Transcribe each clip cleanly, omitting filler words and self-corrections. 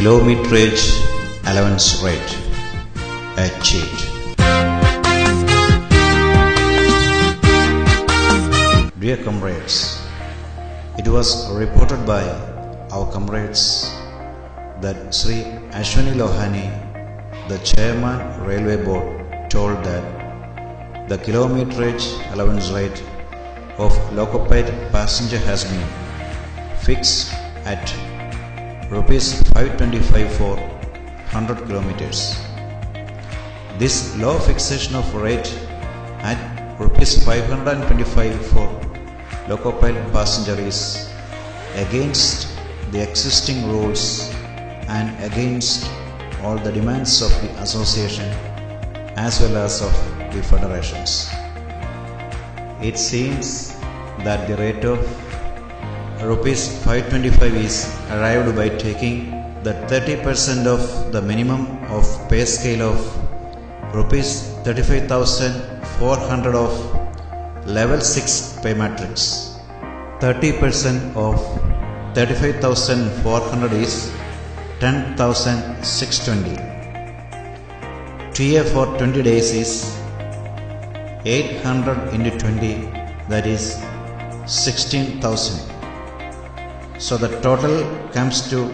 kilometerage allowance rate, a cheat. Dear comrades, it was reported by our comrades that Sri Ashwani Lohani, the chairman railway board, told that the kilometerage allowance rate of loco-paid passenger has been fixed at rupees 525 for 100 kilometers. This low fixation of rate at rupees 525 for loco-paid passenger is against the existing rules and against all the demands of the association as well as of the federations. It seems that the rate of rupees 525 is arrived by taking the 30% of the minimum of pay scale of rupees 35,400 of level 6 pay matrix. 30% of 35,400 is 10,620. TA for 20 days is 800 into 20, that is 16,000. So the total comes to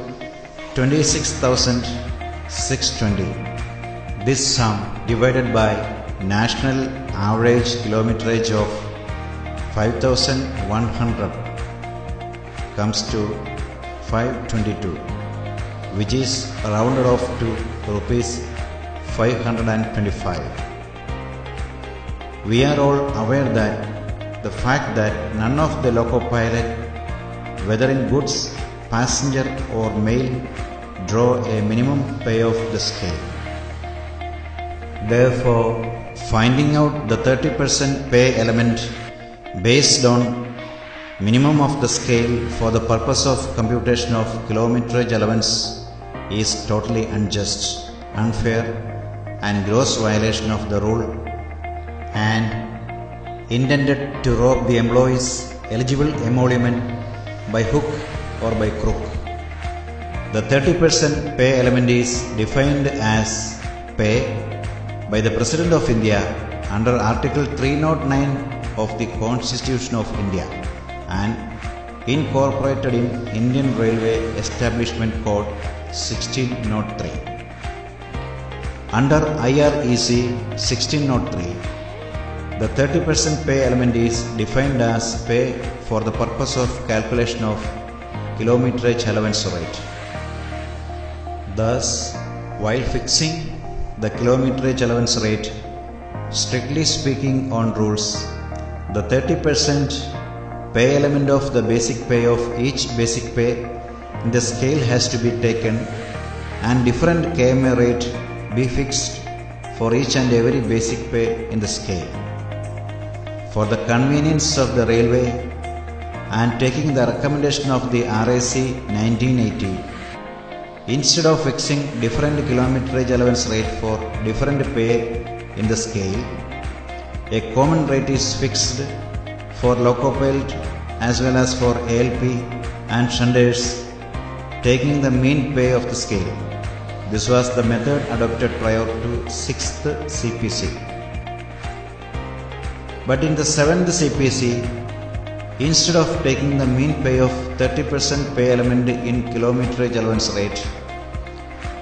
26,620. This sum divided by national average kilometerage of 5,100 comes to 522, which is rounded off to rupees 525. We are all aware that the fact that none of the loco pilot, whether in goods, passenger or mail, draw a minimum pay of the scale. Therefore, finding out the 30% pay element based on minimum of the scale for the purpose of computation of kilometerage allowance is totally unjust, unfair and gross violation of the rule and intended to rob the employees eligible emolument by hook or by crook. The 30% pay element is defined as pay by the President of India under Article 309 of the Constitution of India and incorporated in Indian Railway Establishment Code 1603. Under IREC 1603, the 30% pay element is defined as pay for the purpose of calculation of kilometerage allowance rate. Thus, while fixing the kilometerage allowance rate, strictly speaking on rules, the 30% pay element of the basic pay of each basic pay in the scale has to be taken and different KMA rate be fixed for each and every basic pay in the scale. For the convenience of the railway and taking the recommendation of the RAC-1980, instead of fixing different kilometerage allowance rate for different pay in the scale, a common rate is fixed for loco-paid as well as for ALP and shunters, taking the mean pay of the scale. This was the method adopted prior to 6th CPC. But in the 7th CPC, instead of taking the mean pay of 30% pay element in kilometerage allowance rate,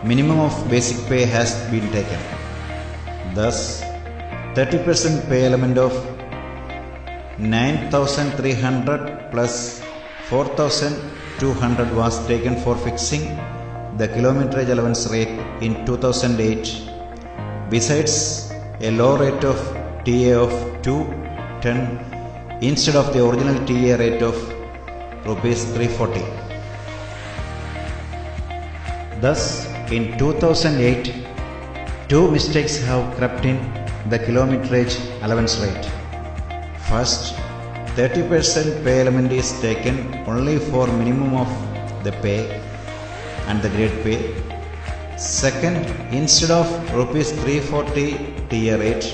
minimum of basic pay has been taken. Thus, 30% pay element of 9,300 plus 4,200 was taken for fixing the kilometerage allowance rate in 2008, besides a low rate of TA of 210 instead of the original TA rate of rupees 340. Thus, in 2008, two mistakes have crept in the kilometerage allowance rate. First, 30% pay element is taken only for minimum of the pay and the grade pay. Second, instead of rupees 340 TA rate,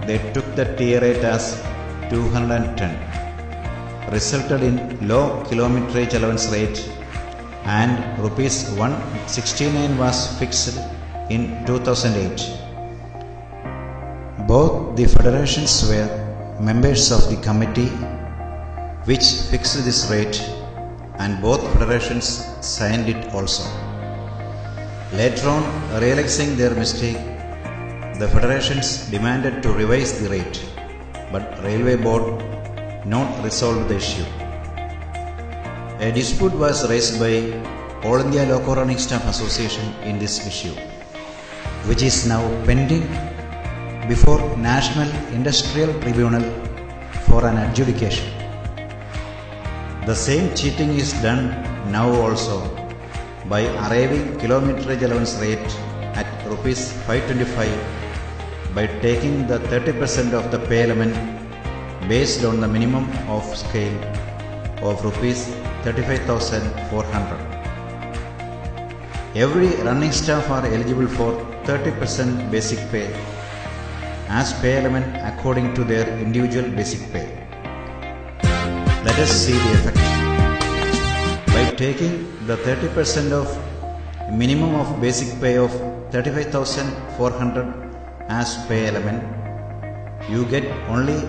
they took the TA rate as 210, resulted in low kilometerage allowance rate and rupees 169 was fixed in 2008. Both the federations were members of the committee which fixed this rate, and both federations signed it also. Later on, realizing their mistake, the federations demanded to revise the rate, but Railway Board not resolved the issue. A dispute was raised by All India Loco Running Staff Association in this issue, which is now pending before National Industrial Tribunal for an adjudication. The same cheating is done now also by arriving kilometerage allowance rate at rupees 525 by taking the 30% of the pay element based on the minimum of scale of rupees 35,400. Every running staff are eligible for 30% basic pay as pay element according to their individual basic pay. Let us see the effect. By taking the 30% of minimum of basic pay of 35,400 as pay element, you get only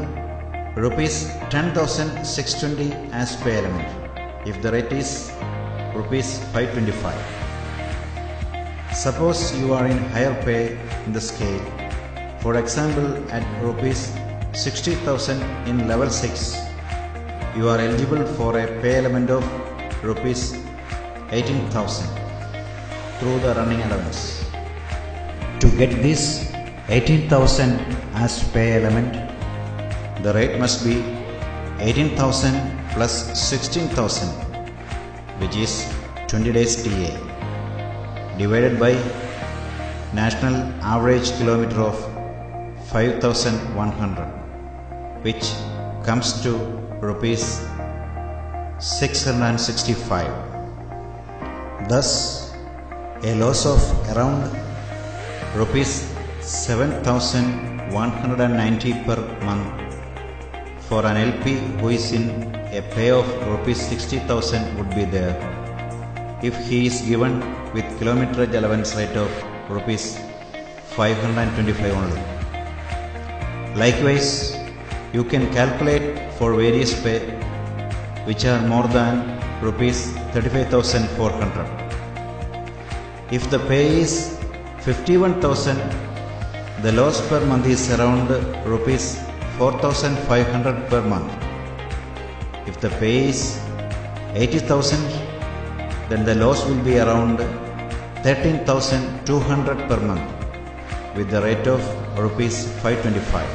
rupees 10,620 as pay element if the rate is rupees 525. Suppose you are in higher pay in the scale, for example at rupees 60,000 in level 6, you are eligible for a pay element of rupees 18,000 through the running allowance. To get this 18,000 as pay element, the rate must be 18,000 plus 16,000, which is 20 days TA, divided by national average kilometer of 5,100, which comes to rupees 665. Thus, a loss of around rupees 7,190 per month for an LP who is in a pay of rupees 60,000 would be there if he is given with kilometerage allowance rate of rupees 525 only. Likewise, you can calculate for various pay which are more than rupees 35,400. If the pay is 51,000, the loss per month is around rupees 4,500 per month. If the pay is 80,000, then the loss will be around 13,200 per month with the rate of rupees 525.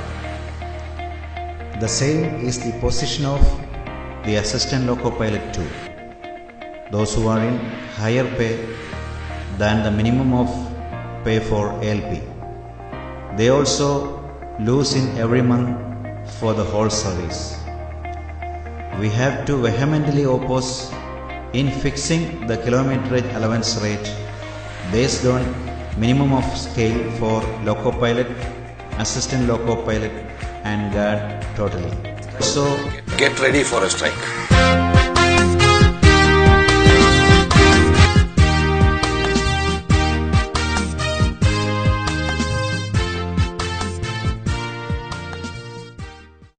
The same is the position of the assistant loco pilot too. Those who are in higher pay than the minimum of pay for ALP, they also lose in every month for the whole service. We have to vehemently oppose in fixing the kilometerage allowance rate based on minimum of scale for loco pilot, assistant loco pilot and guard totally. So get ready for a strike.